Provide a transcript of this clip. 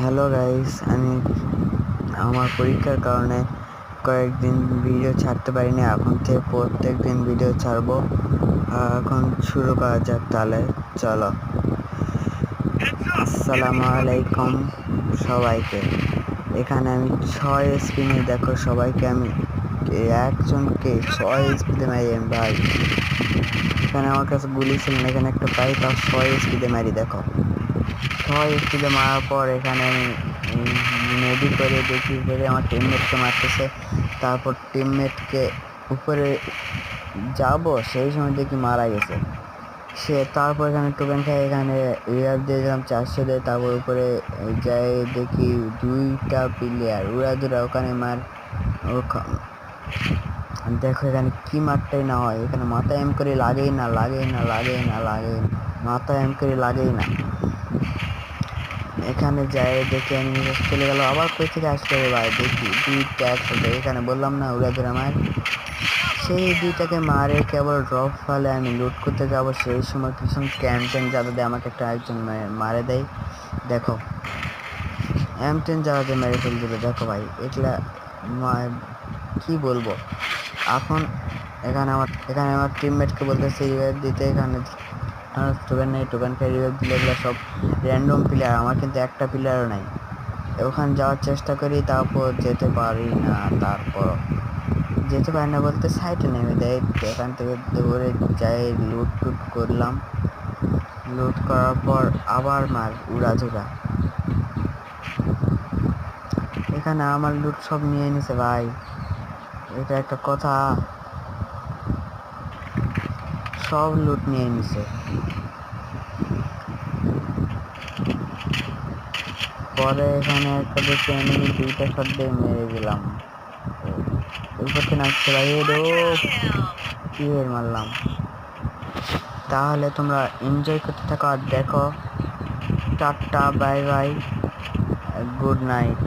Hello guys, আমি আমার পরীক্ষার কারণে কয়েকদিন ভিডিও ছাড়তে পারিনি। এখন থেকে প্রত্যেক দিন ভিডিও ছাড়বো। এখন শুরু করা যাক তাহলে, চলো। আসসালামু আলাইকুম সবাইকে। এখানে আমি 6 স্পিনে দেখো সবাইকে আমি একজনকে 6 স্পিডে মারি ভাই। এখানে আমার কাছে গুলি ছিল না, এখানে একটা পাই, তাও 6 স্পিডে মারি। দেখো 6 স্পিডে মারার পর এখানে আমি মেডি করে দেখি করে আমার টিমমেটকে মারতেছে। তারপর টিমমেটকে উপরে যাব, সেই সময় দেখি মারা গেছে সে। তারপর এখানে টোকেন খাই, এখানে রিয়ার দিয়ে দিলাম 400 দিয়ে। তারপর উপরে যাই দেখি 2টা প্লেয়ার উড়াধুরা ওখানে মার। দেখো এখানে কি মারটাই না হয়, এখানে মাথা এম করে লাগেই না, মাথা এম করে লাগেই না। এখানে যাই দেখি আমি চলে গেল, আবার কই থেকে আসলে রে ভাই। দেখি 2টা একসাথে, এখানে বললাম না উড়াধুরা মার। সেই 2টাকে মারে কেবল ড্রপ ফলে আমি লুট করতে যাব, সেই সময় পিছন ক্যাম্পেন যাতে আমাকে একটা একজন মারে দেয়। দেখো M10 যাতে মেরে ফেল দিল। দেখো ভাই এগুলা কি বলবো এখন। এখানে আমার টিমমেটকে বলতেছে রিভাইভ দিতে। এখানে টোকেন নেই, টোকেন খেয়ে রিভাইভ দিলে এগুলো সব র্যান্ডম প্লেয়ার, আমার কিন্তু একটা প্লেয়ারও নাই। ওখানে যাওয়ার চেষ্টা করি, তারপর যেতে পারি না। তারপর যেতে পারি না বলতে সাইডে নেমে দেয়। এখান থেকে দৌড়ে যাই, লুট করলাম। লুট করার পর আবার মার উড়াধুরা। এখানে আমার লুট সব নিয়ে নিছে ভাই, এটা একটা কথা। সব লুট নিয়ে নিছে। পরে এখানে একটা দেখি আমি 2টা শট দিয়ে মেরে দিলাম। উপর থেকে নাচছে ভাই, কি মারলাম। তাহলে তোমরা এনজয় করতে থাকো আর দেখো। Tata, bye bye, good night.